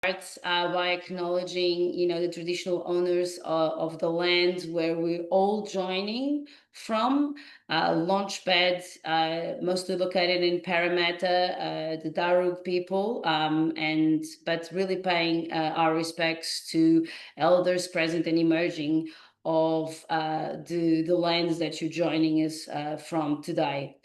by acknowledging, the traditional owners of the land where we're all joining from. Launchpad, mostly located in Parramatta, the Darug people, but really paying our respects to elders present and emerging of the lands that you're joining us from today.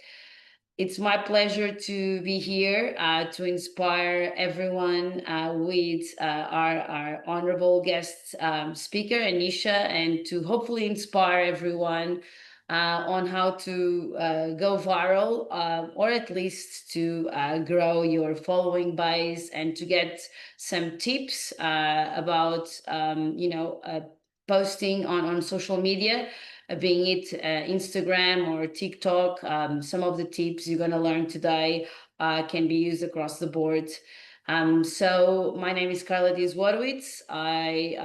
It's my pleasure to be here to inspire everyone with our honorable guest speaker, Anisha, and to hopefully inspire everyone on how to go viral or at least to grow your following base and to get some tips about, posting on social media, being it Instagram or TikTok. Some of the tips you're going to learn today can be used across the board. So my name is Carla Diaz-Wadowitz. I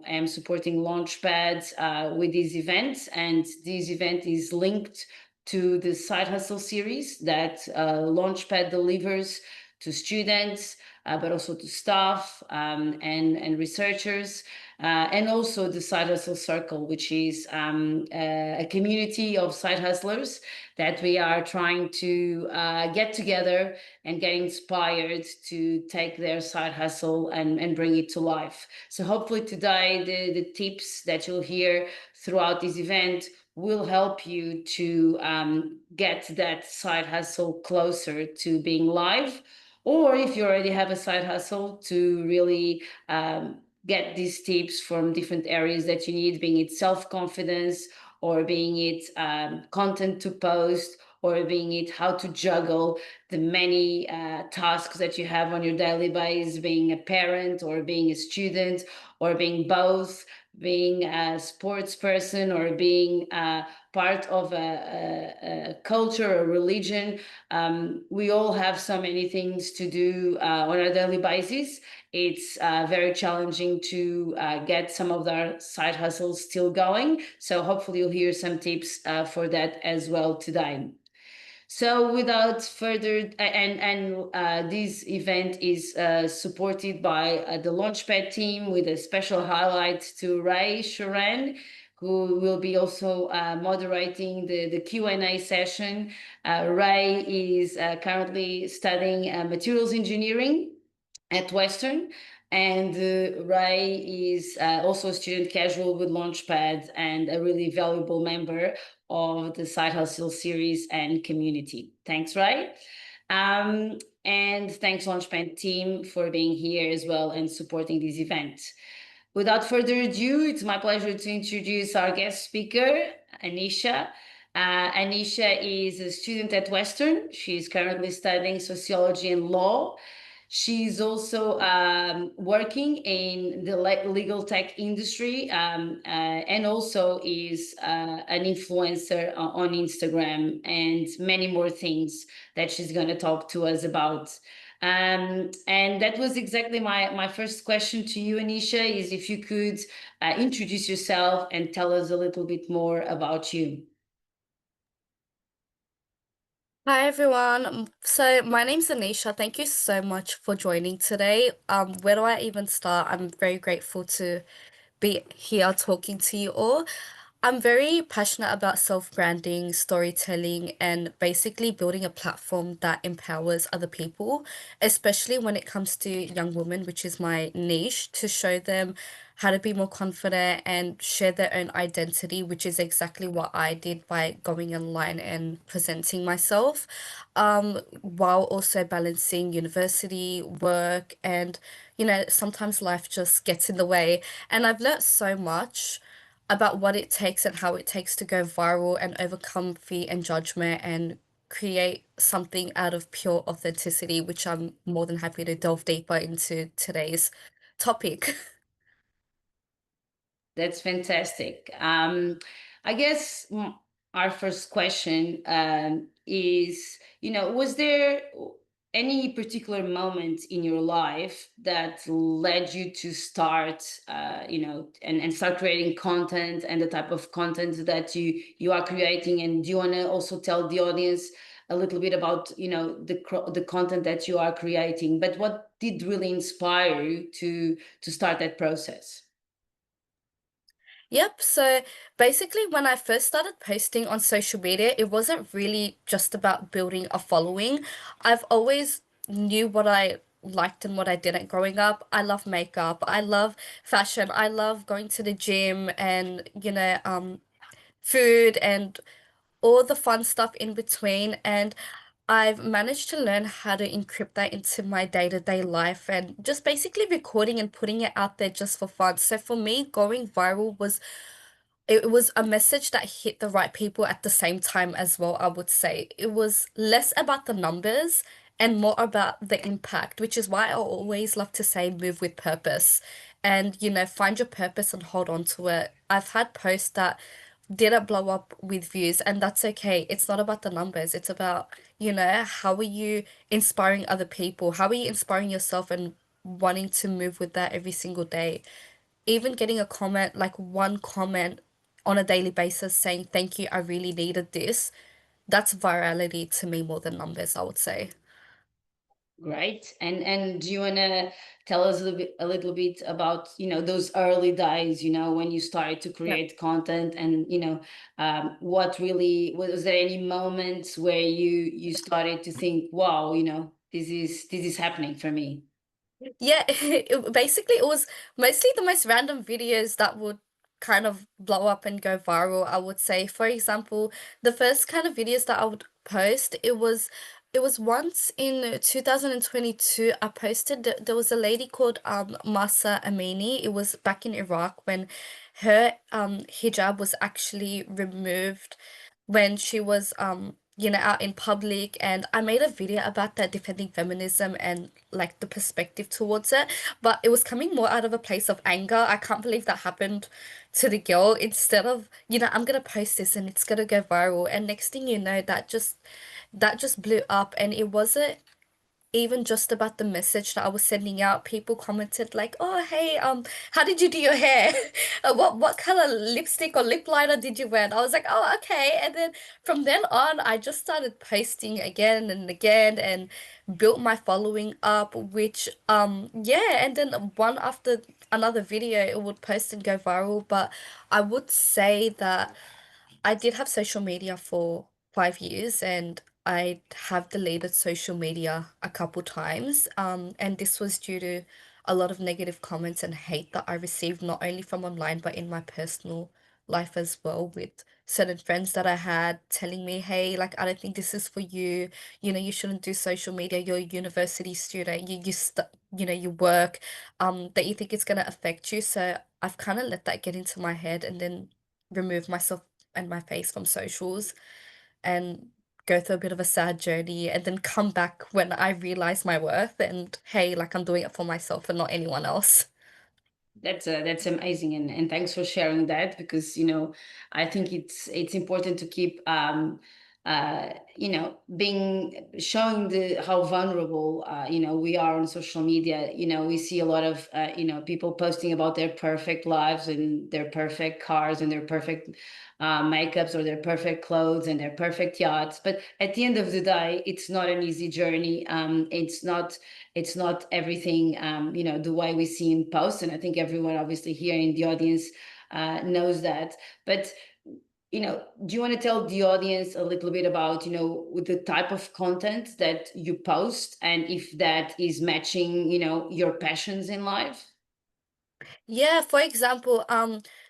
am supporting Launchpad with this event, and this event is linked to the Side Hustle series that Launchpad delivers to students, but also to staff and researchers. And also the Side Hustle Circle, which is a community of side hustlers that we are trying to get together and get inspired to take their side hustle and bring it to life. So hopefully today the tips that you'll hear throughout this event will help you to get that side hustle closer to being live, or if you already have a side hustle, to really get these tips from different areas that you need, being it self-confidence, or being it content to post, or being it how to juggle the many tasks that you have on your daily basis, being a parent or being a student or being both, being a sports person or being part of a culture or religion. We all have so many things to do on a daily basis. It's very challenging to get some of our side hustles still going. So hopefully you'll hear some tips for that as well today. So without further, this event is supported by the Launchpad team, with a special highlight to Ray Sharan, who will be also moderating the Q&A session. Ray is currently studying materials engineering at Western, and Ray is also a student casual with Launchpad and a really valuable member of the Side Hustle series and community. Thanks, Ray. And thanks, Launchpad team, for being here as well and supporting this event. Without further ado, it's my pleasure to introduce our guest speaker, Anisha. Anisha is a student at Western. She's currently studying sociology and law. She's also working in the legal tech industry, and also is an influencer on Instagram and many more things that she's going to talk to us about. And that was exactly my first question to you, Anisha, is if you could introduce yourself and tell us a little bit more about you. Hi everyone. So my name's Anisha. Thank you so much for joining today. Where do I even start? I'm very grateful to be here talking to you all. I'm very passionate about self-branding, storytelling, and basically building a platform that empowers other people, especially when it comes to young women, which is my niche, to show them how to be more confident and share their own identity, which is exactly what I did by going online and presenting myself, while also balancing university, work, and sometimes life just gets in the way. And I've learnt so much about what it takes and how it takes to go viral and overcome fear and judgment and create something out of pure authenticity, which I'm more than happy to delve deeper into today's topic. That's fantastic. I guess our first question is, was there any particular moment in your life that led you to start, and start creating content and the type of content that you are creating? And do you want to also tell the audience a little bit about, the content that you are creating? But did really inspire you to start that process? Yep. So basically, when I first started posting on social media, it wasn't really just about building a following. I've always knew what I liked and what I didn't growing up. I love makeup. I love fashion. I love going to the gym and, food and all the fun stuff in between. And I've managed to learn how to encrypt that into my day-to-day life and just basically recording and putting it out there just for fun. So for me, going viral was it was a message that hit the right people at the same time as well, I would say. It was less about the numbers and more about the impact, which is why I always love to say move with purpose and, find your purpose and hold on to it. I've had posts that didn't blow up with views, and that's okay. It's not about the numbers. It's about, how are you inspiring other people? How are you inspiring yourself and wanting to move with that every single day? Even getting a comment, like one comment on a daily basis saying, thank you, I really needed this, that's virality to me more than numbers, I would say. Great. And do you want to tell us a little bit about, those early days, when you started to Yeah. create content, and, what really was there any moments where you started to think, wow, this is happening for me? Yeah, basically it was mostly the most random videos that would kind of blow up and go viral, I would say. For example, the first kind of videos that I would post, it was once in 2022 I posted there was a lady called Masa Amini. It was back in Iraq when her hijab was actually removed when she was out in public, and I made a video about that, defending feminism and like the perspective towards it, but it was coming more out of a place of anger. I can't believe that happened to the girl, instead of, I'm gonna post this and it's gonna go viral, and next thing you know, that just blew up. And it wasn't even just about the message that I was sending out. People commented like, "Oh, hey, how did you do your hair? What color lipstick or lip liner did you wear?" And I was like, "Oh, okay." And then from then on, I just started posting again and again and built my following up, which yeah, and then one after another video, it would post and go viral. But I would say that I did have social media for 5 years, and I have deleted social media a couple times. And this was due to a lot of negative comments and hate that I received not only from online but in my personal life as well, with certain friends that I had telling me, hey, like, I don't think this is for you. You shouldn't do social media. You're a university student. You work, that you think it's gonna affect you. So I've kind of let that get into my head and then remove myself and my face from socials and go through a bit of a sad journey and then come back when I realize my worth and hey, like, I'm doing it for myself and not anyone else. That's amazing, and thanks for sharing that, because I think it's important to keep being showing the how vulnerable we are on social media. We see a lot of people posting about their perfect lives and their perfect cars and their perfect makeups, or their perfect clothes and their perfect yachts, but at the end of the day, it's not an easy journey. It's not everything the way we see in posts, and I think everyone obviously here in the audience knows that. But do you want to tell the audience a little bit about with the type of content that you post, and if that is matching your passions in life? Yeah, for example,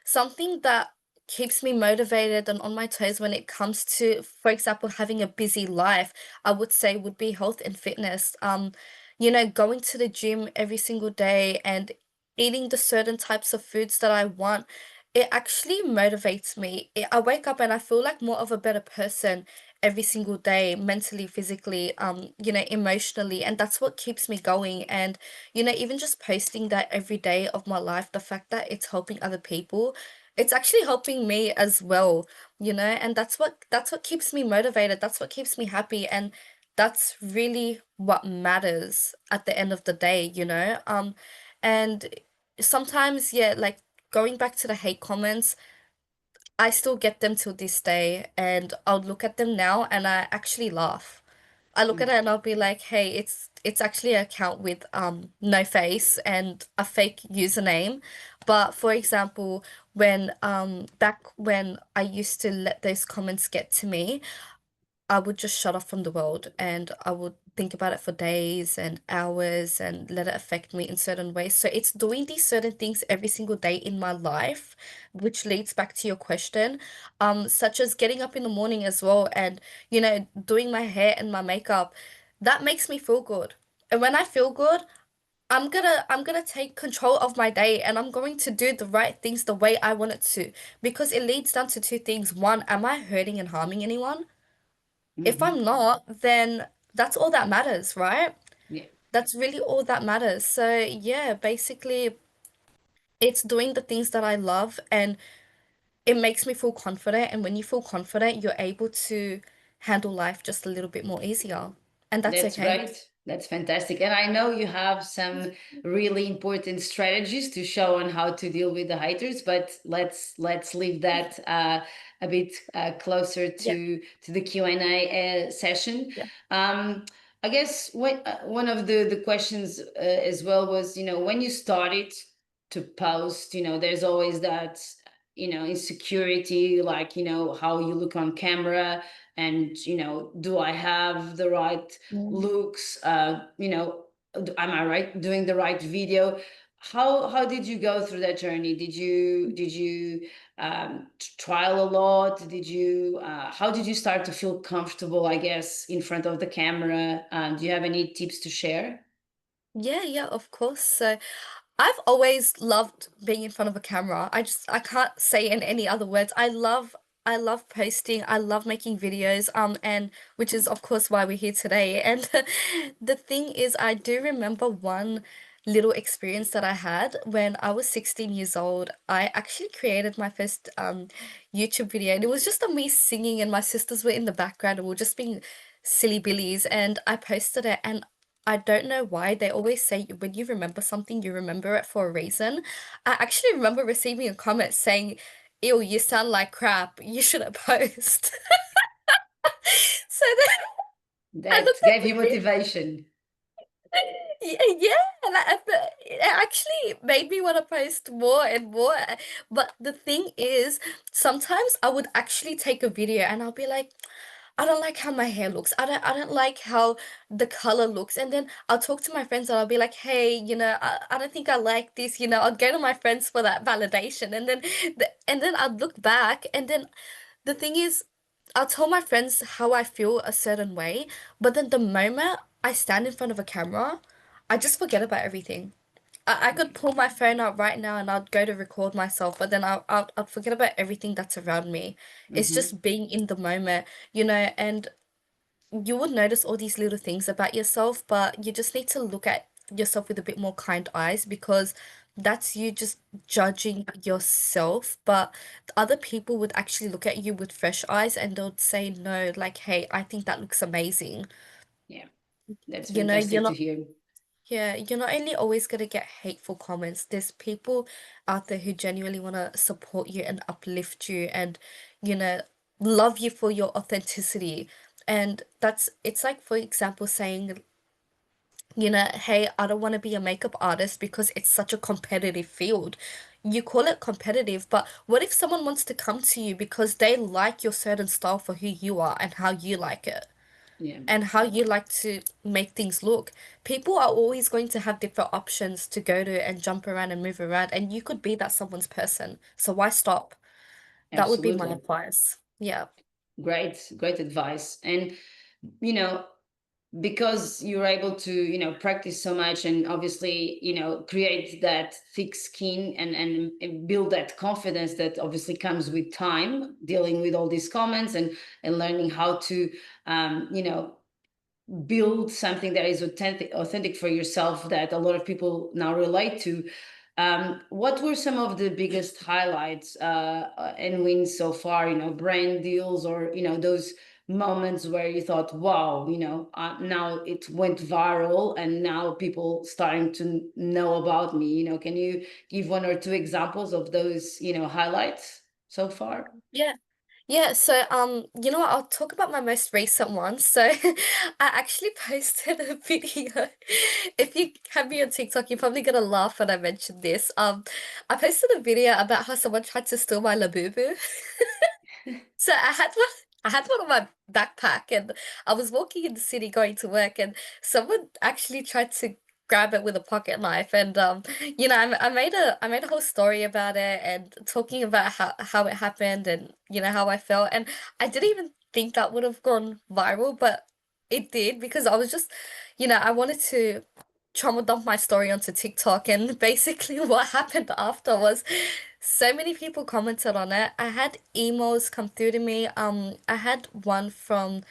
something that keeps me motivated and on my toes when it comes to, for example, having a busy life, I would say would be health and fitness. Going to the gym every single day and eating the certain types of foods that I want, it actually motivates me. I wake up and I feel like more of a better person every single day, mentally, physically, emotionally, and that's what keeps me going. And even just posting that every day of my life, the fact that it's helping other people, it's actually helping me as well, and that's what keeps me motivated. That's what keeps me happy. And that's really what matters at the end of the day. And sometimes, yeah, like going back to the hate comments, I still get them till this day, and I'll look at them now and I actually laugh. I look at Mm, it and I'll be like, hey, it's actually an account with no face and a fake username. But for example, when back when I used to let those comments get to me, I would just shut off from the world and I would think about it for days and hours and let it affect me in certain ways. So it's doing these certain things every single day in my life, which leads back to your question, such as getting up in the morning as well and, doing my hair and my makeup. That makes me feel good. And when I feel good, I'm gonna take control of my day and I'm going to do the right things the way I want it to. Because it leads down to two things. One, am I hurting and harming anyone? If mhm. I'm not, then that's all that matters, right? Yeah, That's really all that matters. So, yeah, basically, it's doing the things that I love and it makes me feel confident. And when you feel confident, you're able to handle life just a little bit more easier. And that's that's okay. great. That's fantastic. And I know you have some really important strategies to show on how to deal with the haters, but let's leave that a bit closer Yeah. to the Q&A session. Yeah. Um, I guess one of the questions as well was, when you started to post, there's always that, insecurity, like, how you look on camera, and do I have the right Mm. looks, am I right doing the right video? How did you go through that journey? Did you trial a lot? Did you how did you start to feel comfortable, I guess, in front of the camera? Do you have any tips to share? Yeah, yeah, of course. So I've always loved being in front of a camera. I can't say in any other words. I love posting. I love making videos. And which is of course why we're here today. And the thing is, I do remember one little experience that I had when I was 16 years old. I actually created my first YouTube video, and it was just of me singing, and my sisters were in the background, and we were just being silly billies. And I posted it, and I don't know why. They always say when you remember something, you remember it for a reason. I actually remember receiving a comment saying, "Ew, you sound like crap. You shouldn't post." So then I That looked at gave the you video. motivation. Yeah, but it actually made me want to post more and more. But the thing is, sometimes I would actually take a video and I'll be like, I don't like how my hair looks. I don't like how the color looks. And then I'll talk to my friends and I'll be like, hey, I don't think I like this. I'll go to my friends for that validation. And then I'll look back and then the thing is, I'll tell my friends how I feel a certain way, but then the moment I stand in front of a camera, I just forget about everything. I could pull my phone out right now and I'd go to record myself, but then I'd forget about everything that's around me. It's Hmm. just being in the moment, and you would notice all these little things about yourself, but you just need to look at yourself with a bit more kind eyes because that's you just judging yourself. But other people would actually look at you with fresh eyes and they'll say, no, like, hey, I think that looks amazing. Yeah, that's You know, you're fantastic to not hear. Yeah, you're not only always gonna get hateful comments, there's people out there who genuinely want to support you and uplift you and, you know, love you for your authenticity. And it's like, for example, saying, hey, I don't want to be a makeup artist because it's such a competitive field. You call it competitive, but what if someone wants to come to you because they like your certain style for who you are and how you like it? Yeah, And how you like to make things look. People are always going to have different options to go to and jump around and move around, and you could be that someone's person. So why stop? That would be my absolutely. advice. Yeah. Great advice. And you know because you're able to practice so much, and obviously create that thick skin, and build that confidence that obviously comes with time, dealing with all these comments, and learning how to build something that is authentic for yourself, that a lot of people now relate to. What were some of the biggest highlights and wins so far, brand deals, or those moments where you thought, wow, now it went viral and now people starting to know about me? Can you give one or two examples of those highlights so far? Yeah. Yeah, so you know what? I'll talk about my most recent one. So I actually posted a video. If you have me on TikTok, you're probably gonna laugh when I mention this. I posted a video about how someone tried to steal my Labubu. So I had one on my backpack and I was walking in the city going to work and someone actually tried to grab it with a pocket knife and I made a whole story about it and talking about how it happened and how I felt and I didn't even think that would have gone viral, but it did because I was just I wanted to trauma dump my story onto TikTok and basically what happened after was so many people commented on it. I had emails come through to me. I had one from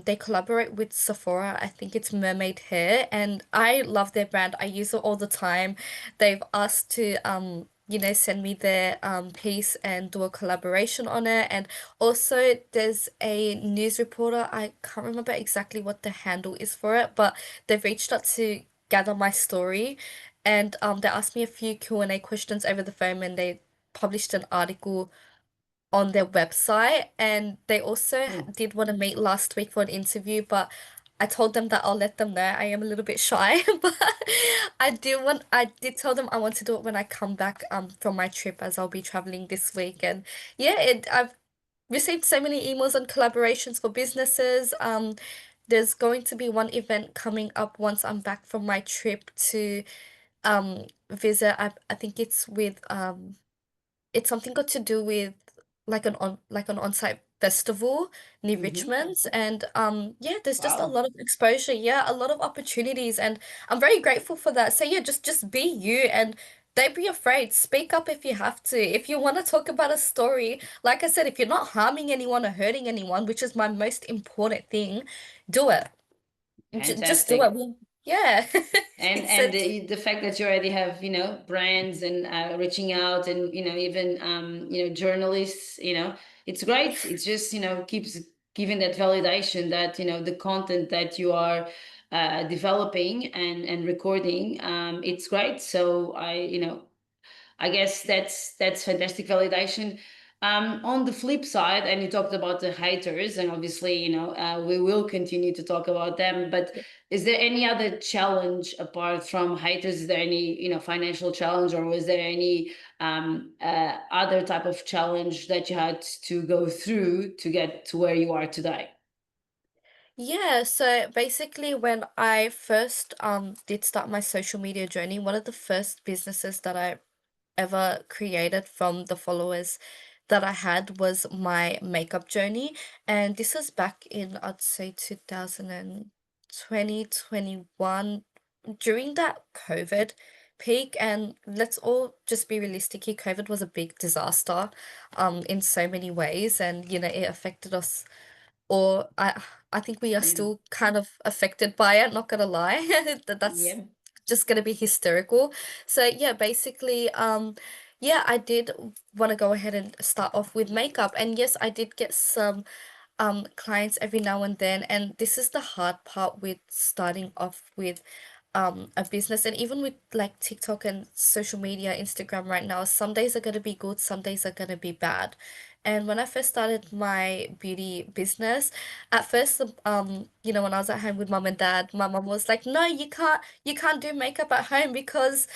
they collaborate with Sephora. I think it's Mermaid Hair, and I love their brand. I use it all the time. They've asked to send me their piece and do a collaboration on it. And also there's a news reporter. I can't remember exactly what the handle is for it, but they've reached out to gather my story and they asked me a few Q&A questions over the phone and they published an article on their website and they also Oh, did want to meet last week for an interview, but I told them that I'll let them know. I am a little bit shy, but I did tell them I want to do it when I come back from my trip as I'll be traveling this week. And yeah, I've received so many emails and collaborations for businesses. There's going to be one event coming up once I'm back from my trip to visit. I think it's something got to do with like an on-site festival near mm-hmm. Richmond and yeah, there's just a Wow. lot of exposure, yeah, a lot of opportunities and I'm very grateful for that. So yeah, just be you and don't be afraid. Speak up if you have to. If you want to talk about a story, like I said, if you're not harming anyone or hurting anyone, which is my most important thing, do it. Just do it. Fantastic. Yeah. It's And the fact that you already have, brands and reaching out and, even, journalists, it's great. It's just, keeps giving that validation that, the content that you are developing and recording, it's great. So I guess that's fantastic validation. On the flip side, and you talked about the haters, and obviously, we will continue to talk about them. But is there any other challenge apart from haters? Is there any, financial challenge, or was there any other type of challenge that you had to go through to get to where you are today? Yeah, so basically when I first did start my social media journey, one of the first businesses that I ever created from the followers that I had was my makeup journey. And this was back in, I'd say 2020, 21, during that COVID peak. And let's all just be realistic here, COVID was a big disaster in so many ways. And, it affected us or I think we are Yeah. still kind of affected by it, not gonna lie. That's Yeah. just gonna be hysterical. So yeah, basically, yeah, I did want to go ahead and start off with makeup. And yes, I did get some clients every now and then. And this is the hard part with starting off with a business and even with like TikTok and social media, Instagram right now, some days are gonna be good, some days are gonna be bad. And when I first started my beauty business, at first, when I was at home with mom and dad, my mom was like, "No, you can't do makeup at home because,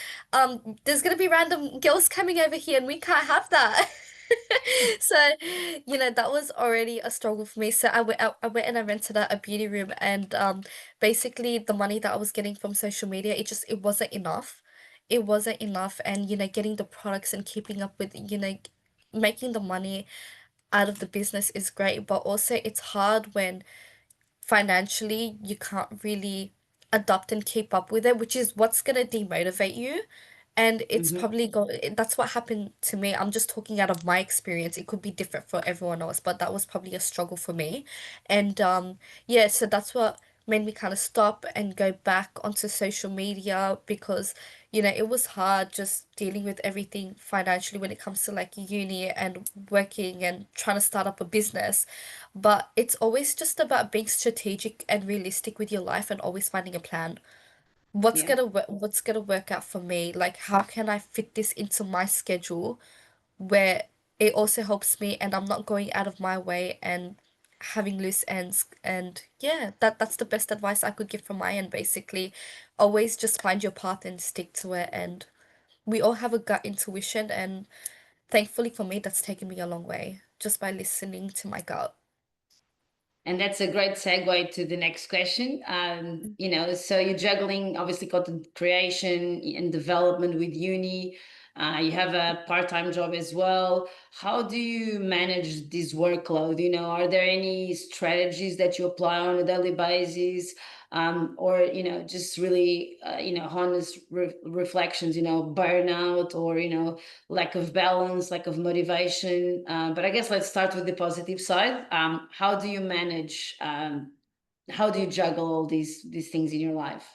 there's gonna be random girls coming over here, and we can't have that." So, that was already a struggle for me. So I went and I rented out a beauty room, and basically the money that I was getting from social media, it wasn't enough. It wasn't enough, and getting the products and keeping up with making the money out of the business is great, but also it's hard when financially you can't really adapt and keep up with it, which is what's gonna demotivate you. And it's Mm-hmm. probably go that's what happened to me. I'm just talking out of my experience. It could be different for everyone else, but that was probably a struggle for me. And yeah, so that's what made me kind of stop and go back onto social media because it was hard just dealing with everything financially when it comes to like uni and working and trying to start up a business. But it's always just about being strategic and realistic with your life and always finding a plan. Yeah. What's gonna work out for me? Like, how can I fit this into my schedule where it also helps me, and I'm not going out of my way and having loose ends. And yeah, that's the best advice I could give from my end, basically. Always just find your path and stick to it. And we all have a gut intuition, and thankfully for me, that's taken me a long way just by listening to my gut. And that's a great segue to the next question. So you're juggling obviously content creation and development with uni. You have a part-time job as well. How do you manage this workload? Are there any strategies that you apply on a daily basis? Or, just really, honest reflections, burnout or, lack of balance, lack of motivation. But I guess let's start with the positive side. How do you manage? How do you juggle all these things in your life?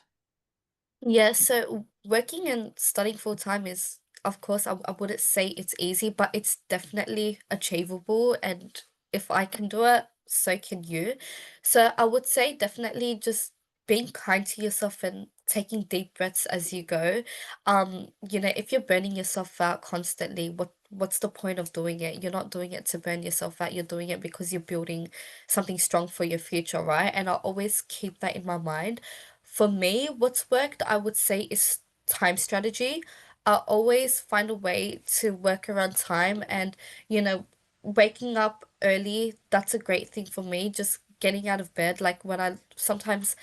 Yeah, so working and studying full time is, of course, I wouldn't say it's easy, but it's definitely achievable. And if I can do it, so can you. So I would say definitely just being kind to yourself and taking deep breaths as you go. If you're burning yourself out constantly, what's the point of doing it? You're not doing it to burn yourself out. You're doing it because you're building something strong for your future, right? And I always keep that in my mind. For me, what's worked, I would say, is time strategy. I always find a way to work around time, and, you know, waking up early, that's a great thing for me. Just getting out of bed. Like when I sometimes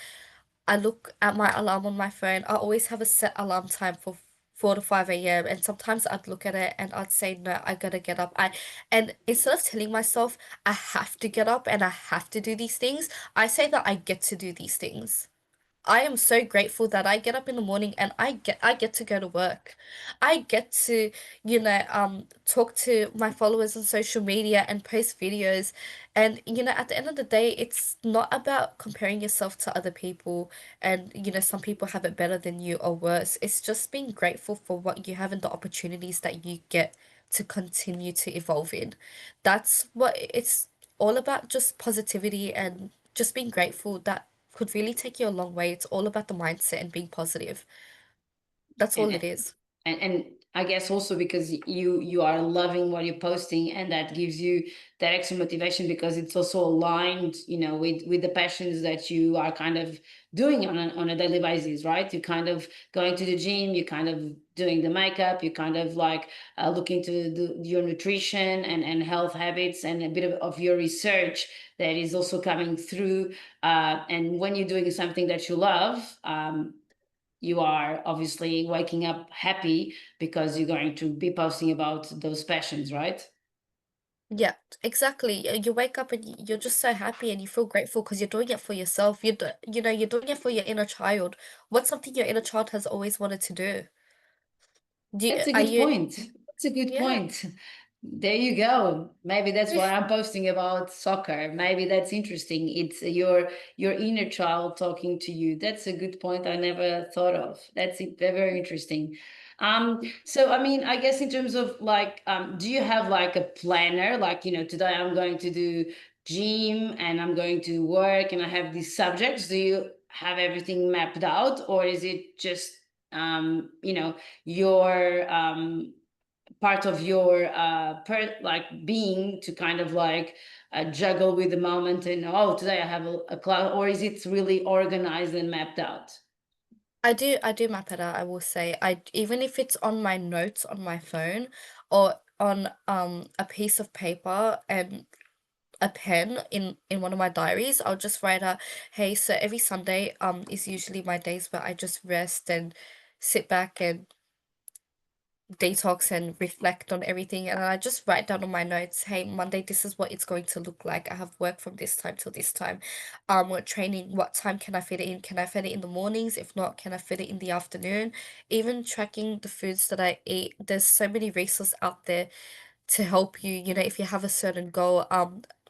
I look at my alarm on my phone, I always have a set alarm time for 4 to 5 a.m. And sometimes I'd look at it and I'd say, no, I gotta get up. And instead of telling myself I have to get up and I have to do these things, I say that I get to do these things. I am so grateful that I get up in the morning and I get to go to work. I get to, talk to my followers on social media and post videos. And, at the end of the day, it's not about comparing yourself to other people and, some people have it better than you or worse. It's just being grateful for what you have and the opportunities that you get to continue to evolve in. That's what it's all about, just positivity and just being grateful. That could really take you a long way. It's all about the mindset and being positive. That's all And it is. and I guess also because you are loving what you're posting, and that gives you that extra motivation because it's also aligned, with the passions that you are kind of doing on a daily basis, right? You kind of going to the gym, you kind of doing the makeup, you kind of like looking to your nutrition and health habits, and a bit of your research that is also coming through. And when you're doing something that you love, you are obviously waking up happy because you're going to be posting about those passions, right? Yeah, exactly. You wake up and you're just so happy and you feel grateful because you're doing it for yourself. You're doing it for your inner child. What's something your inner child has always wanted to do? That's a Are good you, point. That's a good yeah. point. There you go. Maybe that's why I'm posting about soccer. Maybe that's interesting. It's your inner child talking to you. That's a good point I never thought of. That's it. Very, very interesting. So I mean, I guess in terms of like, do you have like a planner? Like, today I'm going to do gym and I'm going to work and I have these subjects. Do you have everything mapped out, or is it just your part of your like being to kind of like juggle with the moment and, oh, today I have a class, or is it really organized and mapped out? I do map it out, I will say. Even if it's on my notes on my phone or on a piece of paper and a pen in one of my diaries, I'll just write out, hey, so every Sunday is usually my days where I just rest and sit back and detox and reflect on everything. And I just write down on my notes, hey, Monday, this is what it's going to look like. I have work from this time till this time. What training, what time can I fit it in? Can I fit it in the mornings? If not, can I fit it in the afternoon? Even tracking the foods that I eat. There's so many resources out there to help you, if you have a certain goal.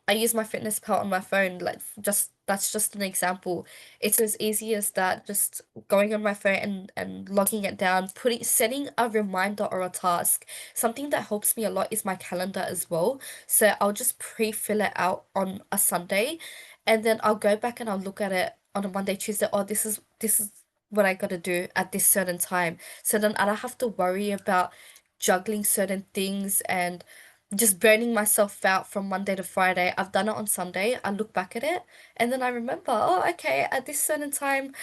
I use my fitness pal on my phone, like just that's just an example. It's as easy as that, just going on my phone and logging it down, setting a reminder or a task. Something that helps me a lot is my calendar as well. So I'll just pre-fill it out on a Sunday, and then I'll go back and I'll look at it on a Monday, Tuesday. Oh, this is what I gotta do at this certain time. So then I don't have to worry about juggling certain things and just burning myself out from Monday to Friday. I've done it on Sunday. I look back at it and then I remember, oh, okay, at this certain time,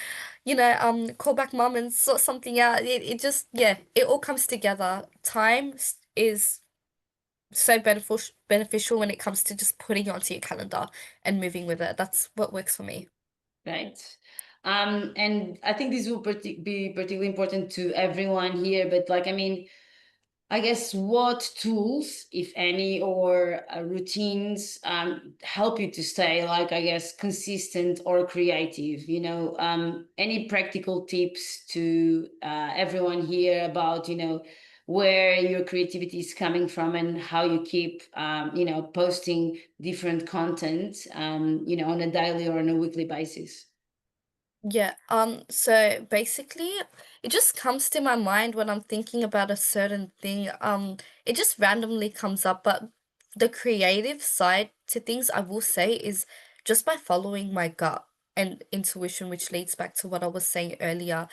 call back mum and sort something out. It just, yeah, it all comes together. Is so beneficial when it comes to just putting it onto your calendar and moving with it. That's what works for me. Right. And I think this will be particularly important to everyone here. But like, I mean, I guess what tools, if any, or routines help you to stay, like, I guess, consistent or creative? Any practical tips to everyone here about, where your creativity is coming from and how you keep, posting different content, on a daily or on a weekly basis? Yeah, so basically it just comes to my mind when I'm thinking about a certain thing. It just randomly comes up, but the creative side to things I will say is just by following my gut and intuition, which leads back to what I was saying earlier.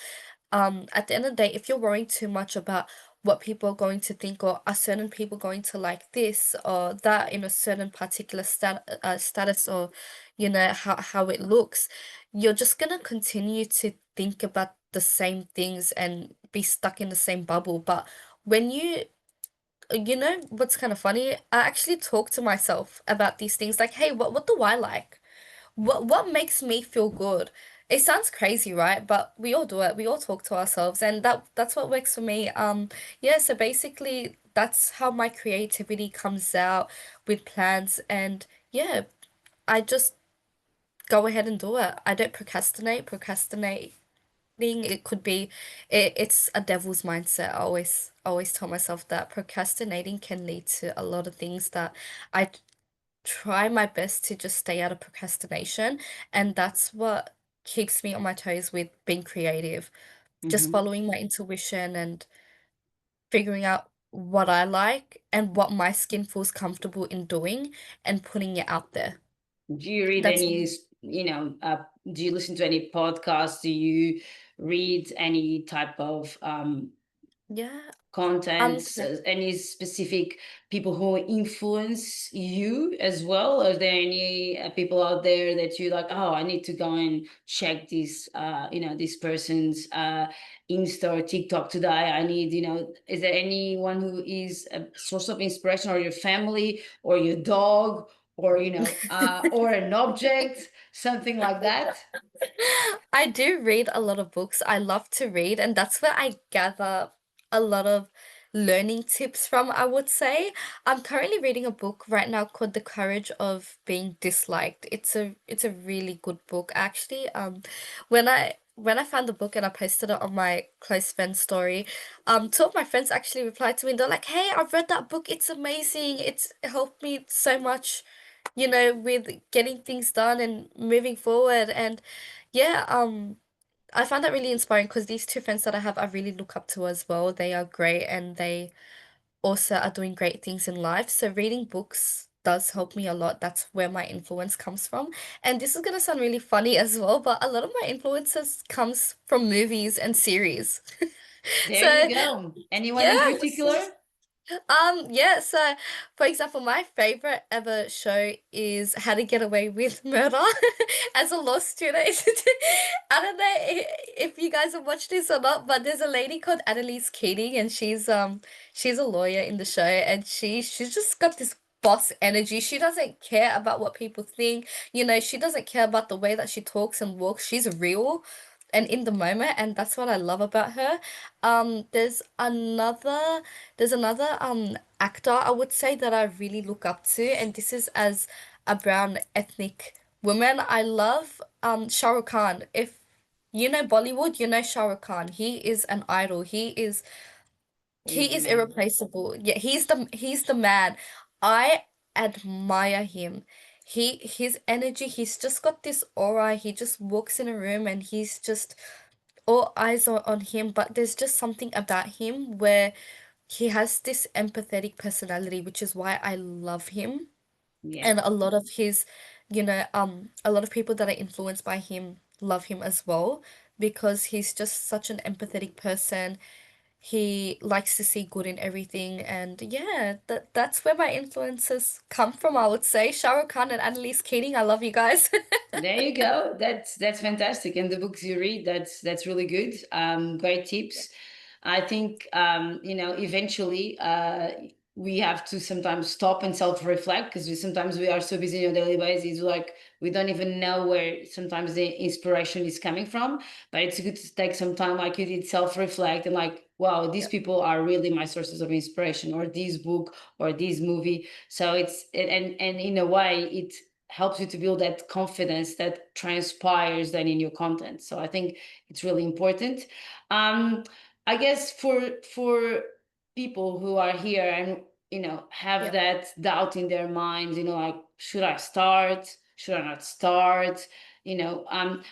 At the end of the day, if you're worrying too much about what people are going to think, or are certain people going to like this or that in a certain particular status, or how it looks, you're just gonna continue to think about the same things and be stuck in the same bubble. But when you know what's kind of funny, I actually talk to myself about these things, like, hey, what do I like? What makes me feel good? It sounds crazy, right? But we all do it. We all talk to ourselves, and that's what works for me. Yeah, so basically that's how my creativity comes out with plans, and yeah, I just go ahead and do it. I don't procrastinate. Procrastinating, it could be it's a devil's mindset. I always tell myself that procrastinating can lead to a lot of things that I try my best to just stay out of procrastination, and that's what keeps me on my toes with being creative, just Hmm. following my intuition and figuring out what I like and what my skin feels comfortable in doing and putting it out there. Do you read That's any, do you listen to any podcasts? Do you read any type of yeah. contents, Yeah. any specific people who influence you as well? Are there any people out there that you like, oh, I need to go and check this person's Insta or TikTok today. I need, is there anyone who is a source of inspiration, or your family or your dog, or, or an object, something like that? I do read a lot of books. I love to read, and that's where I gather a lot of learning tips from, I would say. I'm currently reading a book right now called The Courage of Being Disliked. It's a really good book. Actually, when I found the book and I posted it on my close friend story, two of my friends actually replied to me and they're like, "Hey, I've read that book. It's amazing. It's helped me so much, with getting things done and moving forward." And yeah, I found that really inspiring because these two friends that I have, I really look up to as well. They are great and they also are doing great things in life. So reading books does help me a lot. That's where my influence comes from. And this is gonna sound really funny as well, but a lot of my influences comes from movies and series. There So you go. Anyone in yeah, particular? yeah, so for example, my favorite ever show is How to Get Away with Murder. As a law student. I don't know if you guys have watched this or not, but there's a lady called Annalise Keating and she's a lawyer in the show and she's just got this boss energy. She doesn't care about what people think. She doesn't care about the way that she talks and walks. She's real and in the moment, and that's what I love about her. There's another actor I would say that I really look up to, and this is as a brown ethnic woman. I love Shah Rukh Khan. If you know Bollywood, you know Shah Rukh Khan. He is an idol. He is He's he the is man. irreplaceable. Yeah, he's the man. I admire him. His energy, he's just got this aura. He just walks in a room and he's just all eyes are on him, but there's just something about him where he has this empathetic personality, which is why I love him. Yeah. And a lot of people that are influenced by him love him as well because he's just such an empathetic person. He likes to see good in everything, and yeah, that's where my influences come from, I would say. Shah Rukh Khan and Annalise Keating, I love you guys. There you go. That's fantastic. And the books you read, that's really good. Great tips. I think eventually we have to sometimes stop and self-reflect because sometimes we are so busy on a daily basis, like we don't even know where sometimes the inspiration is coming from. But it's good to take some time, like you did, self-reflect and like, wow, these Yeah. people are really my sources of inspiration, or this book or this movie. So and in a way it helps you to build that confidence that transpires then in your content. So I think it's really important. Um, I guess for people who are here and have Yeah. that doubt in their minds, like should I start? Should I not start?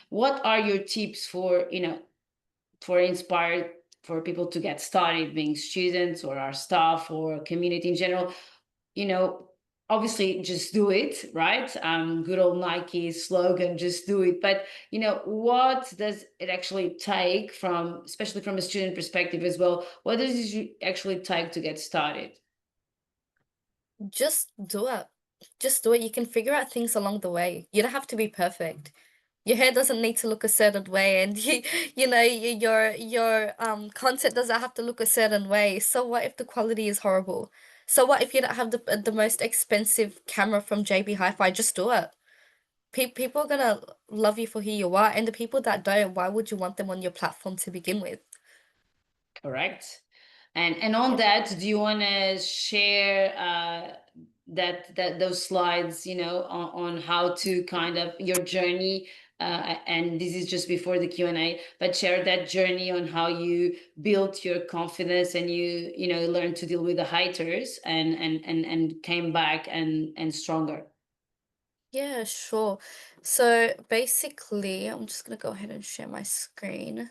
What are your tips for inspired for people to get started being students or our staff or community in general? you know, Obviously just do it, right? Good old Nike slogan, just do it. But what does it actually take from, especially from a student perspective as well? What does it actually take to get started? Just do it. Just do it. You can figure out things along the way. You don't have to be perfect. Your hair doesn't need to look a certain way, and your content doesn't have to look a certain way. So what if the quality is horrible? So what if you don't have the most expensive camera from JB Hi-Fi? Just do it. People are gonna love you for who you are, and the people that don't, why would you want them on your platform to begin with? Correct. And on that, do you want to share that those slides, on how to kind of your journey, and this is just before the Q&A, but share that journey on how you built your confidence and you learned to deal with the haters and came back and stronger. Yeah, sure. So basically, I'm just gonna go ahead and share my screen.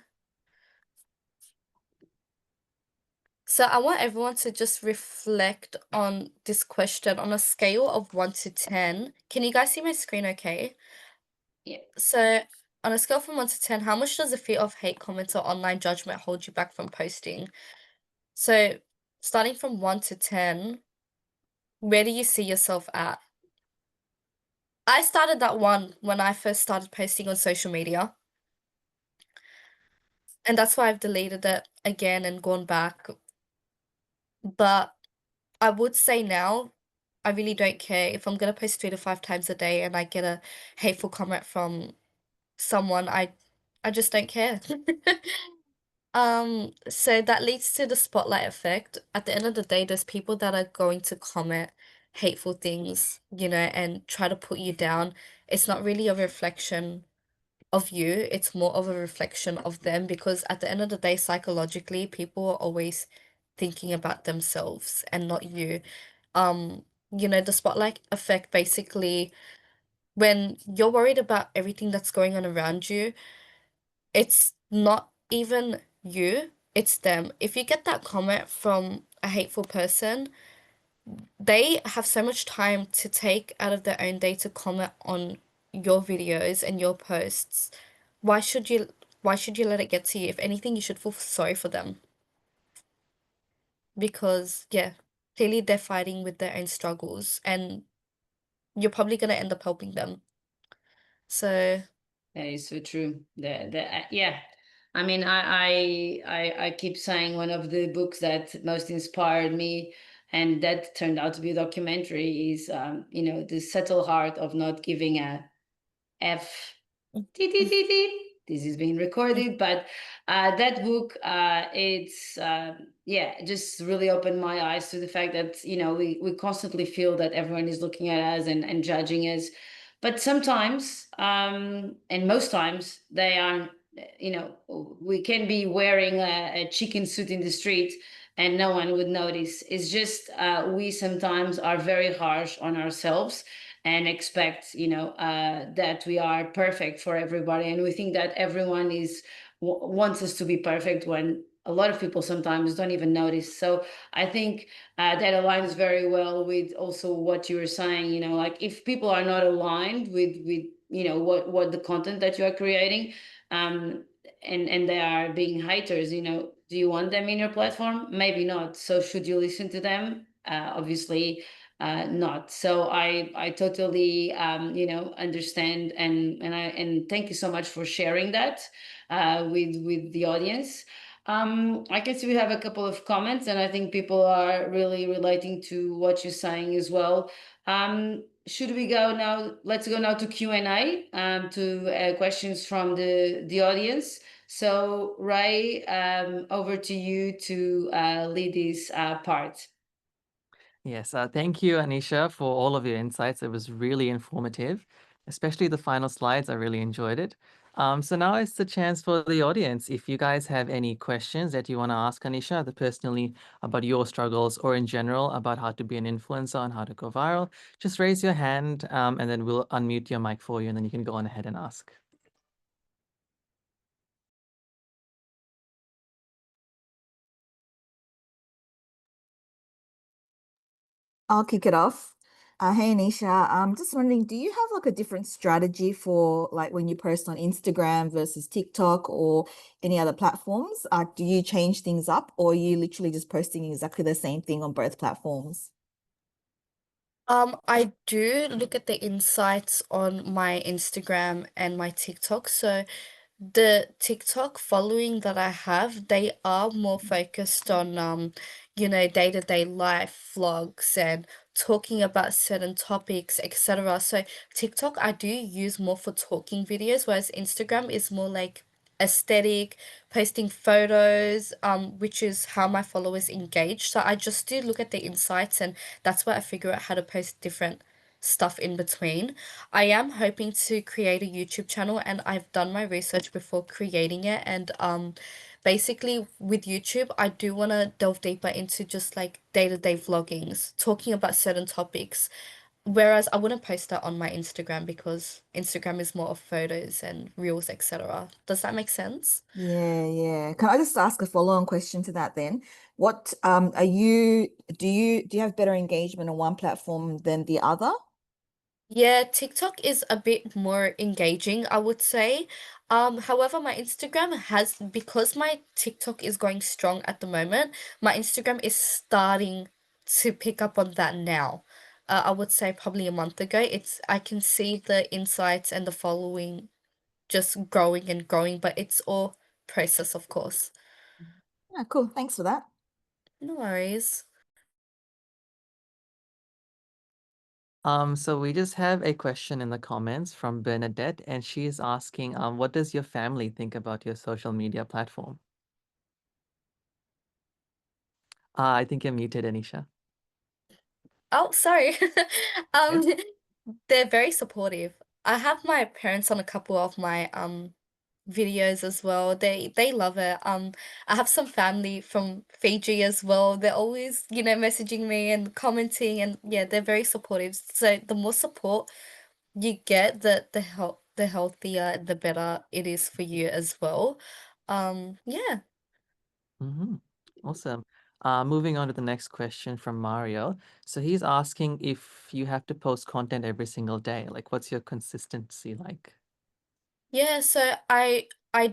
So I want everyone to just reflect on this question on a scale of 1 to 10. Can you guys see my screen okay? Yeah. So on a scale from 1 to 10, how much does the fear of hate comments or online judgment hold you back from posting? So starting from 1 to 10, where do you see yourself at? I started that one when I first started posting on social media, and that's why I've deleted it again and gone back. But I would say now, I really don't care if I'm gonna post 3 to 5 times a day and I get a hateful comment from someone, I just don't care. So that leads to the spotlight effect. At the end of the day, there's people that are going to comment hateful things, and try to put you down. It's not really a reflection of you, it's more of a reflection of them because at the end of the day, psychologically, people are always thinking about themselves and not you. Um, the spotlight effect basically, when you're worried about everything that's going on around you, it's not even you, it's them. If you get that comment from a hateful person, they have so much time to take out of their own day to comment on your videos and your posts. Why should you why should you let it get to you? If anything, you should feel sorry for them because yeah, clearly they're fighting with their own struggles and you're probably gonna end up helping them. So That is so true. Yeah. I mean, I keep saying one of the books that most inspired me, and that turned out to be a documentary, is The Subtle Art of Not Giving a F. Dee, dee, dee, dee. This is being recorded, but that book, it's yeah, just really opened my eyes to the fact that we constantly feel that everyone is looking at us and judging us, but sometimes, and most times, they are. We can be wearing a chicken suit in the street and no one would notice. It's just we sometimes are very harsh on ourselves and expect that we are perfect for everybody, and we think that everyone wants us to be perfect when a lot of people sometimes don't even notice. So I think that aligns very well with also what you were saying, like if people are not aligned with what the content that you are creating, um and they are being haters, do you want them in your platform? Maybe not. So should you listen to them? Obviously not. So I totally understand, and thank you so much for sharing that with the audience. I can see we have a couple of comments, and I think people are really relating to what you're saying as well. Should we go now? Let's go now to Q&A, to questions from the audience. So Ray, over to you to lead this part. Yes, thank you, Anisha, for all of your insights. It was really informative, especially the final slides. I really enjoyed it. So now it's the chance for the audience. If you guys have any questions that you want to ask Anisha, either personally about your struggles or in general about how to be an influencer and how to go viral, just raise your hand and then we'll unmute your mic for you and then you can go on ahead and ask. I'll kick it off. Hey Anisha, I'm just wondering, do you have like a different strategy for like when you post on Instagram versus TikTok or any other platforms? Do you change things up or are you literally just posting exactly the same thing on both platforms? I do look at the insights on my Instagram and my TikTok. So the TikTok following that I have, they are more focused on day-to-day life vlogs and talking about certain topics, etc. So TikTok I do use more for talking videos, whereas Instagram is more like aesthetic, posting photos, which is how my followers engage. So I just do look at the insights and that's where I figure out how to post different stuff in between. I am hoping to create a YouTube channel and I've done my research before creating it, and basically with YouTube I do want to delve deeper into just like day-to-day vloggings, talking about certain topics. Whereas I wouldn't post that on my Instagram because Instagram is more of photos and reels, etc. Does that make sense? Yeah, yeah. Can I just ask a follow-on question to that then? What are you do you have better engagement on one platform than the other? Yeah, TikTok is a bit more engaging, I would say. However, my Instagram has, because my TikTok is going strong at the moment, my Instagram is starting to pick up on that now. I would say probably a month ago. I can see the insights and the following just growing and growing, but it's all process, of course. Yeah, cool. Thanks for that. No worries. So we just have a question in the comments from Bernadette, and she is asking, what does your family think about your social media platform? I think you're muted, Anisha. Oh, sorry. Um, Yeah. they're very supportive. I have my parents on a couple of my videos as well. They love it. I have some family from Fiji as well. They're always, messaging me and commenting, and yeah, they're very supportive. So the more support you get, the healthier, the better it is for you as well. Yeah. Mm-hmm. Awesome. Moving on to the next question from Mario. So he's asking if you have to post content every single day. Like, what's your consistency like? Yeah, so I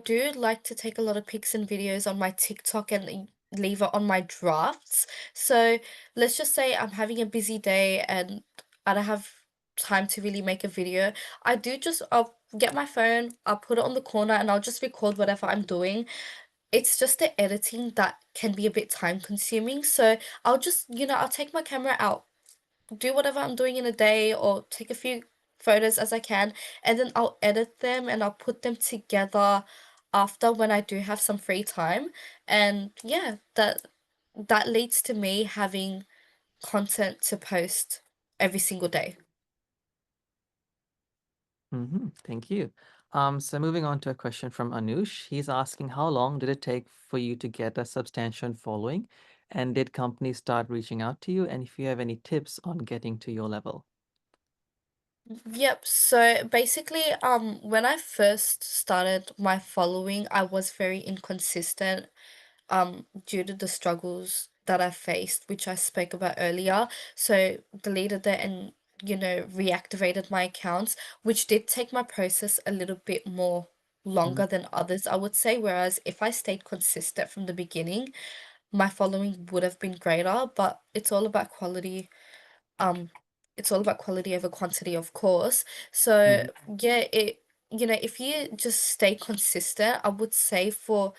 do like to take a lot of pics and videos on my TikTok and leave it on my drafts. So let's just say I'm having a busy day and I don't have time to really make a video. I'll get my phone, I'll put it on the corner and I'll just record whatever I'm doing. It's just the editing that can be a bit time consuming. So I'll just, I'll take my camera out, do whatever I'm doing in a day or take a few photos as I can, and then I'll edit them and I'll put them together after when I do have some free time. And yeah, that leads to me having content to post every single day. Mm-hmm. Thank you. So moving on to a question from Anush. He's asking, how long did it take for you to get a substantial following? And did companies start reaching out to you? And if you have any tips on getting to your level? Yep, so basically, when I first started my following, I was very inconsistent, due to the struggles that I faced, which I spoke about earlier. So deleted it and, reactivated my accounts, which did take my process a little bit more. longer than others, I would say. Whereas if I stayed consistent from the beginning, my following would have been greater, but it's all about quality. Um, it's all about quality over quantity, of course. So Mhm. yeah, if you just stay consistent, I would say for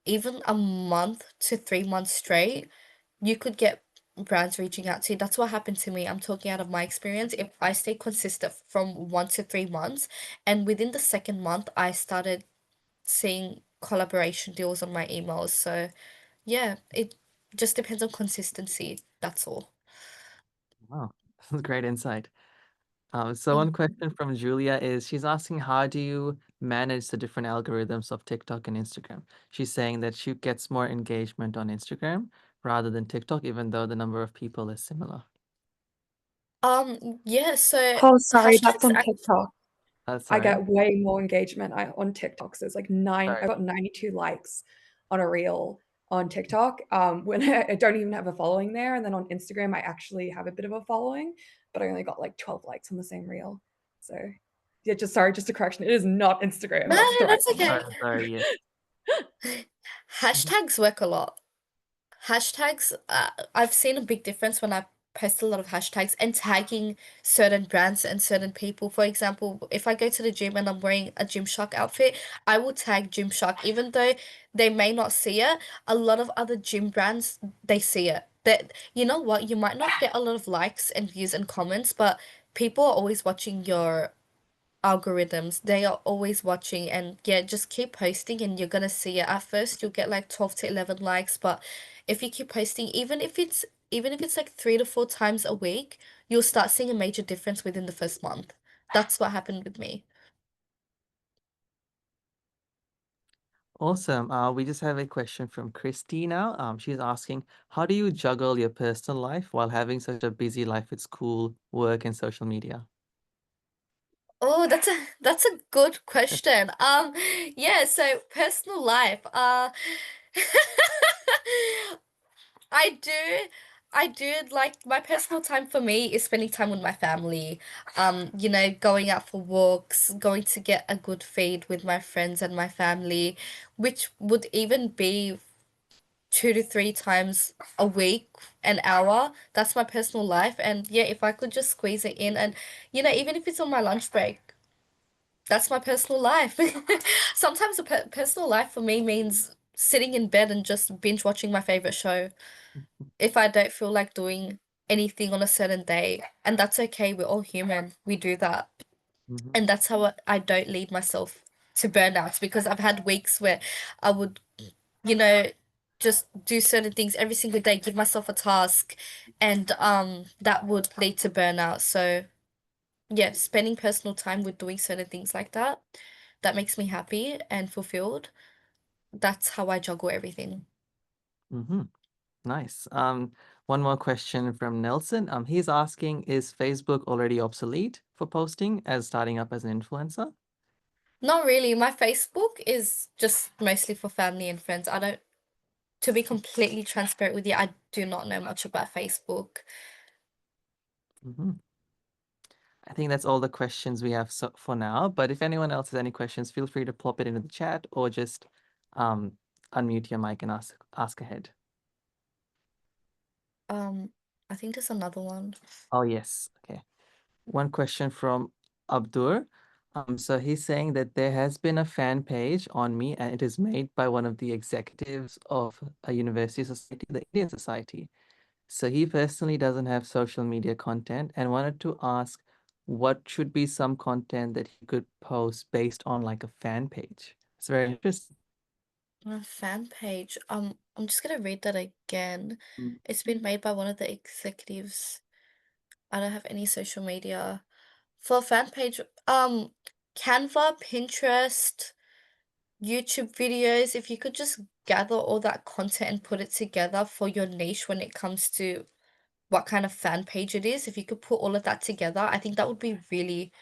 even a month to 3 months straight, you could get brands reaching out to you. That's what happened to me. I'm talking out of my experience. If I stay consistent from 1 to 3 months, and within the second month, I started seeing collaboration deals on my emails. So yeah, it just depends on consistency. That's all. Wow, that's great insight. So Mm. one question from Julia is she's asking how do you manage the different algorithms of TikTok and Instagram? She's saying that she gets more engagement on Instagram rather than TikTok, even though the number of people is similar. Yeah, so Oh, sorry, that's hashtags on act TikTok. I Sorry. get way more engagement on TikTok. So it's like I Sorry. got 92 likes on a reel on TikTok. When I don't even have a following there. And then on Instagram, I actually have a bit of a following, but I only got like 12 likes on the same reel. So yeah, just a correction. It is not Instagram. No, That's the right that's one. okay. Sorry, yes. Mhm. Hashtags work a lot. Hashtags, I've seen a big difference when I post a lot of hashtags and tagging certain brands and certain people. For example, if I go to the gym and I'm wearing a Gymshark outfit, I will tag Gymshark, even though they may not see it. A lot of other gym brands, they see it. That you know what, you might not get a lot of likes and views and comments, but people are always watching your algorithms. They are always watching, and yeah, just keep posting and you're gonna see it. At first you'll get like 12 to 11 likes, but if you keep posting, even if it's like 3 to 4 times a week, you'll start seeing a major difference within the first month. That's what happened with me. Awesome. We just have a question from Christy now. She's asking, how do you juggle your personal life while having such a busy life with school, work, and social media? Oh, that's a good question. Yeah, so personal life. I do. I do like my personal time for me is spending time with my family. Going out for walks, going to get a good feed with my friends and my family, which would even be 2 to 3 times a week, an hour. That's my personal life. And yeah, if I could just squeeze it in and even if it's on my lunch break, that's my personal life. Sometimes a personal life for me means sitting in bed and just binge watching my favorite show if I don't feel like doing anything on a certain day. And that's okay. We're all human. We do that. Mhm. And that's how I don't lead myself to burnout, because I've had weeks where I would, you know, just do certain things every single day, give myself a task, and that would lead to burnout. So yeah, spending personal time with doing certain things like that, that makes me happy and fulfilled. That's how I juggle everything. Mhm. Nice. One more question from Nelson. He's asking, is Facebook already obsolete for posting as starting up as an influencer? Not really. My Facebook is just mostly for family and friends. To be completely transparent with you, I do not know much about Facebook. Mhm. I think that's all the questions we have for now. But if anyone else has any questions, feel free to plop it into the chat or just um, unmute your mic and ask ahead. Um, I think there's another one. Oh, yes. Okay. One question from Abdur. So he's saying that there has been a fan page on me and it is made by one of the executives of a university society, the Indian Society. So he personally doesn't have social media content and wanted to ask what should be some content that he could post based on like a fan page. It's very interesting. A fan page. I'm just gonna read that again. Mm. It's been made by one of the executives. I don't have any social media. For a fan page, Canva, Pinterest, YouTube videos, if you could just gather all that content and put it together for your niche when it comes to what kind of fan page it is, if you could put all of that together, I think that would be really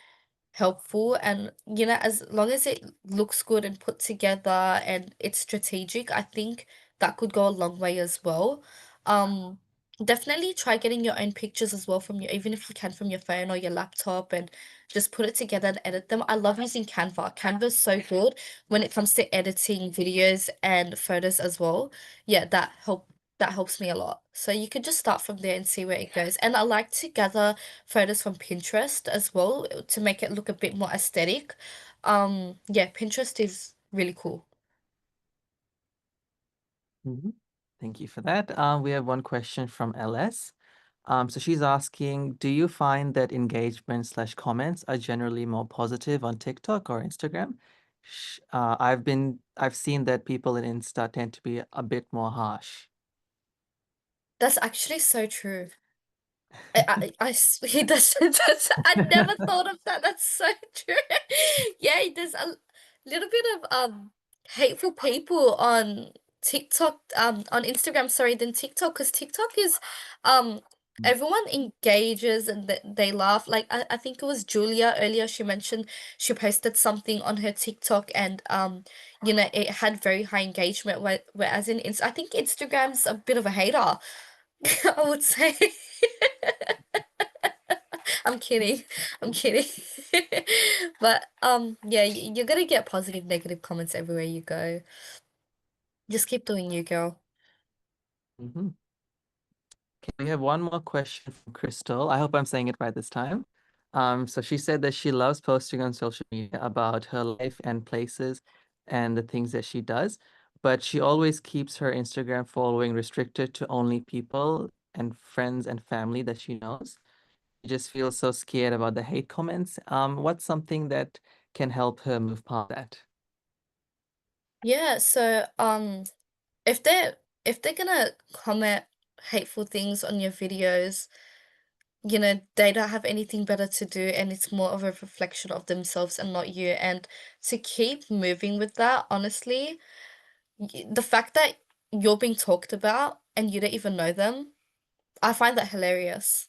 helpful. And as long as it looks good and put together and it's strategic, I think that could go a long way as well. Um, Definitely try getting your own pictures as well from your, even if you can from your phone or your laptop, and just put it together and edit them. I love using Canva. Canva is so good when it comes to editing videos and photos as well. Yeah, that helps me a lot. So you could just start from there and see where it goes. And I like to gather photos from Pinterest as well to make it look a bit more aesthetic. Yeah, Pinterest is really cool. Mhm. Thank you for that. We have one question from LS. So she's asking, do you find that engagement/comments are generally more positive on TikTok or Instagram? I've seen that people in Insta tend to be a bit more harsh. That's actually so true. He does. I never thought of that. That's so true. Yeah, there's a little bit of hateful people on TikTok, on Instagram, sorry, than TikTok, because TikTok is um Mm. everyone engages and they laugh. Like I think it was Julia earlier, she mentioned she posted something on her TikTok, and it had very high engagement, whereas I think Instagram's a bit of a hater. I would say. I'm kidding. I'm kidding. But yeah, you're gonna get positive, negative comments everywhere you go. Just keep doing you, girl. Mhm. Okay, we have one more question from Crystal. I hope I'm saying it right this time. So she said that she loves posting on social media about her life and places and the things that she does, but she always keeps her Instagram following restricted to only people and friends and family that she knows. She just feels so scared about the hate comments. What's something that can help her move past that? Yeah, so if they're gonna comment hateful things on your videos, they don't have anything better to do, and it's more of a reflection of themselves and not you. And to keep moving with that, honestly, the fact that you're being talked about and you don't even know them, I find that hilarious.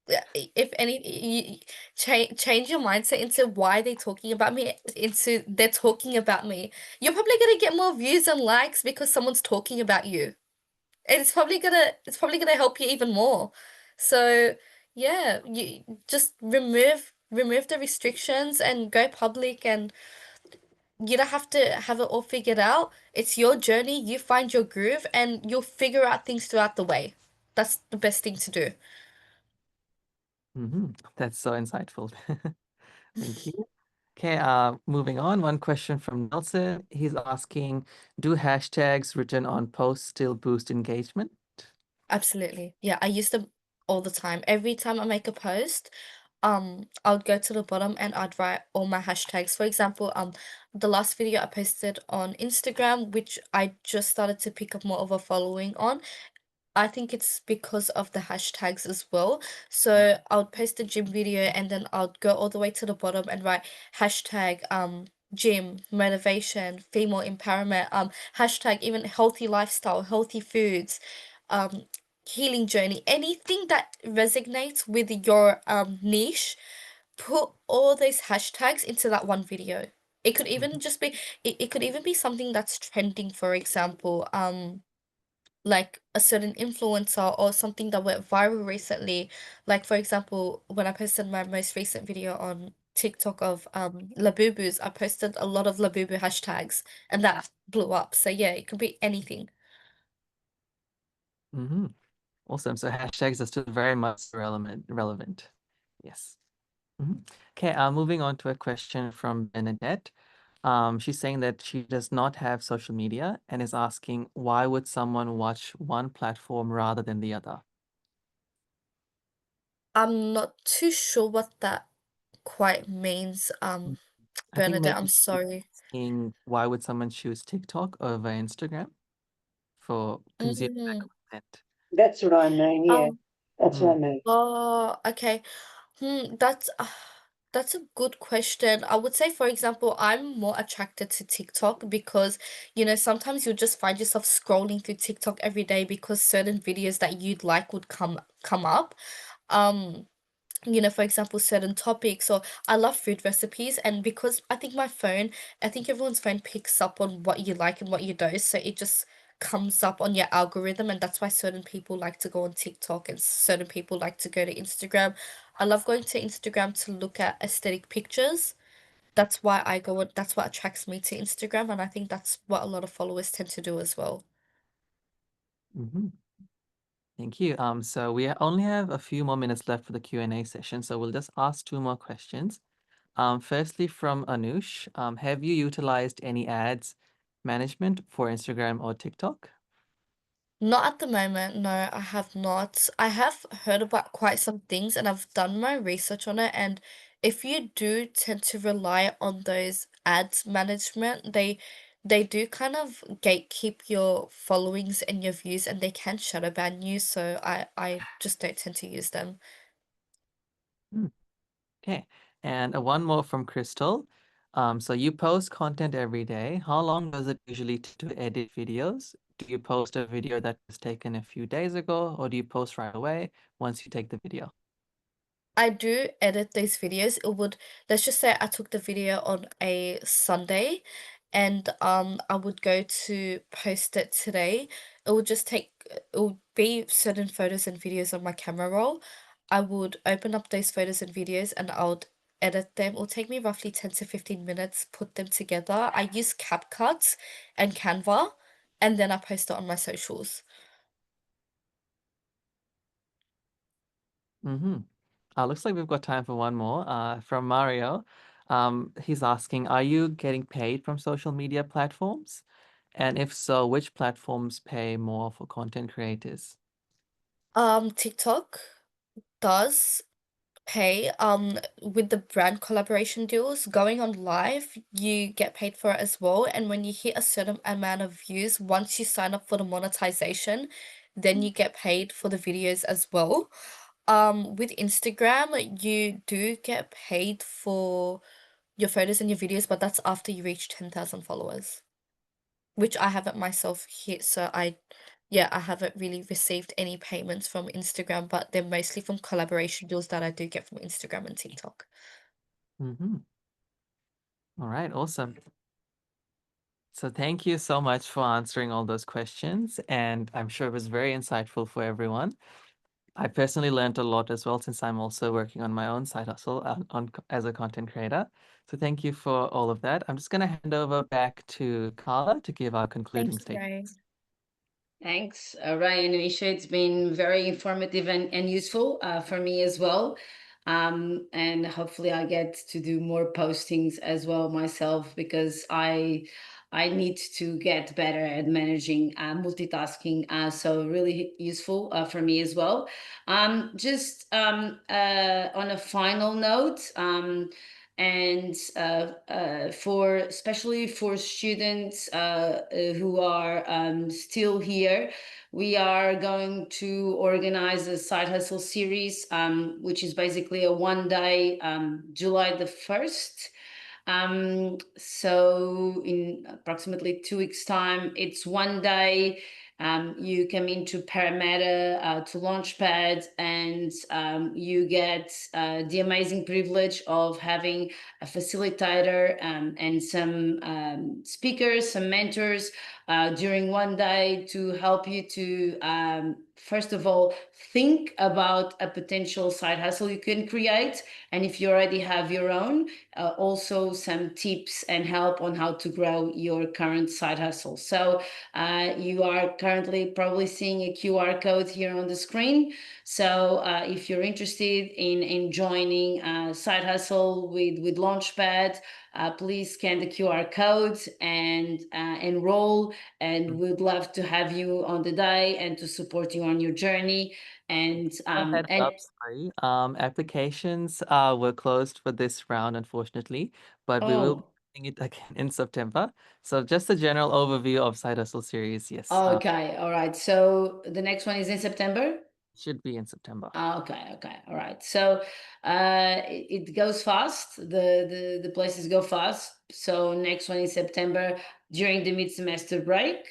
Yeah, if any, change your mindset into why they're talking about me, into they're talking about me. You're probably gonna get more views and likes because someone's talking about you. And it's probably gonna help you even more. So yeah, you just remove the restrictions and go public, and you don't have to have it all figured out. It's your journey, you find your groove, and you'll figure out things throughout the way. That's the best thing to do. That's so insightful. Thank you. Okay, moving on. One question from Nelson. He's asking, do hashtags written on posts still boost engagement? Absolutely. Yeah, I use them all the time. Every time I make a post, I would go to the bottom and I'd write all my hashtags. For example, the last video I posted on Instagram, which I just started to pick up more of a following on, I think it's because of the hashtags as well. So I would post a gym video and then I would go all the way to the bottom and write hashtag gym, motivation, female empowerment, hashtag even healthy lifestyle, healthy foods, um healing journey, anything that resonates with your niche, put all those hashtags into that one video. It could even just be it could even be something that's trending, for example, like a certain influencer or something that went viral recently. Like for example, when I posted my most recent video on TikTok of Labubus, I posted a lot of Labubu hashtags and that blew up. So yeah, it could be anything. Hmm. Awesome. So hashtags are still very much relevant. Yes. Mhm. Okay, moving on to a question from Bernadette. She's saying that she does not have social media and is asking, why would someone watch one platform rather than the other? I'm not too sure what that quite means, Mm. I think Bernadette, maybe I'm she's sorry. asking, why would someone choose TikTok over Instagram for consuming that Mm, content? That's what I mean. Yeah, um, that's what I Mm. mean. oh, okay. That's a good question. I would say, for example, I'm more attracted to TikTok because, sometimes you'll just find yourself scrolling through TikTok every day because certain videos that you'd like would come up. Um, for example, certain topics, or I love food recipes, and because I think everyone's phone picks up on what you like and what you don't, so it just comes up on your algorithm, and that's why certain people like to go on TikTok and certain people like to go to Instagram. I love going to Instagram to look at aesthetic pictures. That's why I go on, that's what attracts me to Instagram, and I think that's what a lot of followers tend to do as well. Mm-hmm. Thank you. So we only have a few more minutes left for the Q&A session, so we'll just ask two more questions. Firstly, from Anush, have you utilized any ads management for Instagram or TikTok? Not at the moment, no, I have not. I have heard about quite some things and I've done my research on it. And if you do tend to rely on those ads management, they do kind of gatekeep your followings and your views and they can shadow ban you. So I just don't tend to use them. Hmm. Okay. And one more from Crystal. So you post content every day. How long does it usually take to edit videos? Do you post a video that was taken a few days ago, or do you post right away once you take the video? I do edit these videos. Let's just say I took the video on a Sunday and I would go to post it today. It would be certain photos and videos on my camera roll. I would open up those photos and videos and I would edit them. It will take me roughly 10 to 15 minutes, put them together. I use CapCut and Canva, and then I post it on my socials. Mm-hmm. Looks like we've got time for one more. From Mario. He's asking, are you getting paid from social media platforms? And if so, which platforms pay more for content creators? TikTok does pay with the brand collaboration deals going on live, you get paid for it as well, and when you hit a certain amount of views, once you sign up for the monetization, then you get paid for the videos as well. With Instagram, you do get paid for your photos and your videos, but that's after you reach 10,000 followers, which I haven't myself hit, so I haven't really received any payments from Instagram, but they're mostly from collaboration deals that I do get from Instagram and TikTok. Mm-hmm. All right, awesome. So thank you so much for answering all those questions, and I'm sure it was very insightful for everyone. I personally learned a lot as well since I'm also working on my own side hustle as a content creator. So thank you for all of that. I'm just going to hand over back to Carla to give our Thank concluding you, Ray. statements. Thanks, Ryan and Anisha. It's been very informative and useful for me as well. And hopefully I get to do more postings as well myself because I need to get better at managing multitasking. So really useful for me as well. Just on a final note, and for especially for students who are still here, we are going to organize a side hustle series, which is basically a 1 day, July the 1st. So in approximately 2 weeks time, it's 1 day. You come into Parameta to Launchpad, and you get the amazing privilege of having a facilitator and some speakers, some mentors during 1 day to help you to, first of all, think about a potential side hustle you can create. And if you already have your own, also some tips and help on how to grow your current side hustle. So you are currently probably seeing a QR code here on the screen. So if you're interested in joining side hustle with Launchpad, please scan the QR code and enroll. And we'd love to have you on the day and to support you on your journey. And A heads up, sorry. Applications were closed for this round, unfortunately, but we will be oh, doing it again in September. So just a general overview of Side Hustle series, yes, okay, all right. So the next one is in September. should be in September. Okay, all right. So it goes fast. The places go fast. So next one is September during the mid-semester break.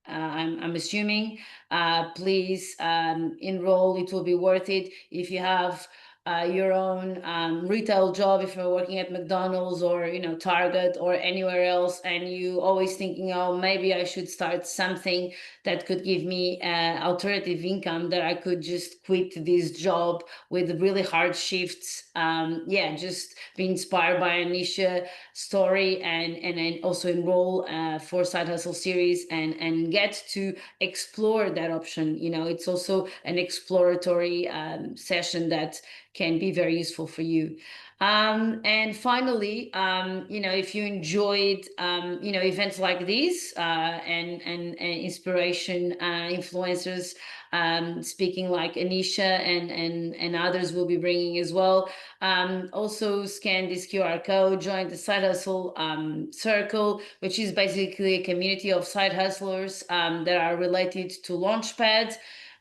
I'm assuming. Please enroll. It will be worth it. If you have your own retail job, if you're working at McDonald's or Target or anywhere else, and you always thinking, oh, maybe I should start something that could give me alternative income, that I could just quit this job with really hard shifts. Just be inspired by Anisha story, and also enroll for Side Hustle series, and get to explore that option. It's also an exploratory session that can be very useful for you. And finally, if you enjoyed, events like these, and inspiration influencers, speaking like Anisha and others will be bringing as well. Also scan this QR code, join the Side Hustle Circle, which is basically a community of side hustlers that are related to Launchpad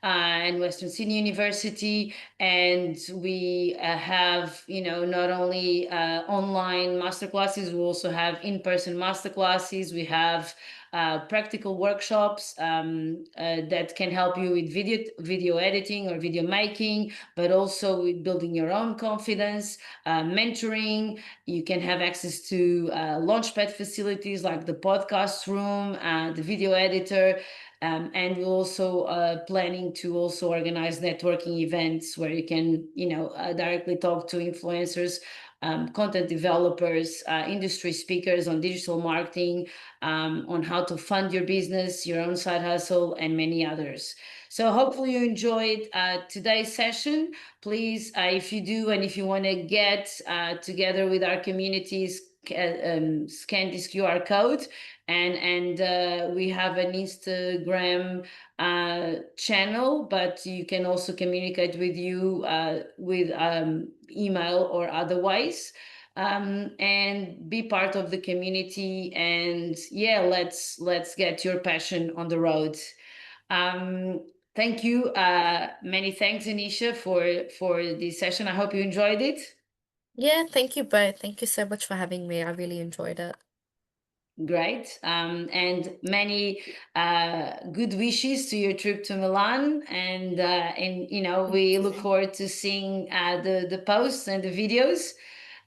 and Western Sydney University. And we have, not only online masterclasses, we also have in-person masterclasses. We have practical workshops that can help you with video editing or video making, but also with building your own confidence, mentoring. You can have access to Launchpad facilities like the podcast room, the video editor. And we're also planning to also organize networking events where you can, directly talk to influencers, content developers, industry speakers on digital marketing, on how to fund your business, your own side hustle, and many others. So hopefully you enjoyed today's session. Please, if you do, and if you want to get together with our communities, scan this QR code, and we have an Instagram channel, but you can also communicate with you with email or otherwise, and be part of the community. And let's get your passion on the road. Thank you. Many thanks, Anisha, for this session. I hope you enjoyed it. Yeah, thank you both. Thank you so much for having me. I really enjoyed it. Great. And many good wishes to your trip to Milan. And we look forward to seeing the posts and the videos.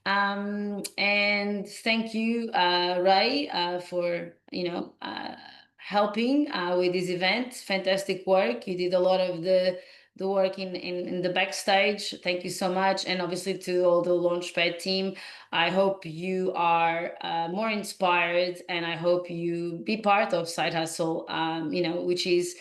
And thank you, Ray, for helping with this event. Fantastic work. You did a lot of the work in the backstage. Thank you so much. And obviously to all the Launchpad team, I hope you are more inspired, and I hope you be part of Side Hustle, which is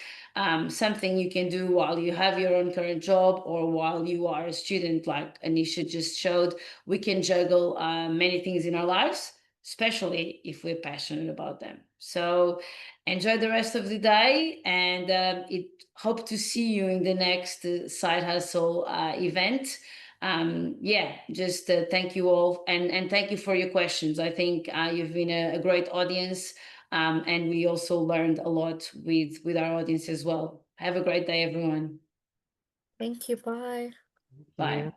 something you can do while you have your own current job or while you are a student, like Anisha just showed. We can juggle many things in our lives, especially if we're passionate about them. So enjoy the rest of the day, and hope to see you in the next Side Hustle event. Just thank you all, and thank you for your questions. I think you've been a great audience, and we also learned a lot with our audience as well. Have a great day, everyone. Thank you. Bye. Bye.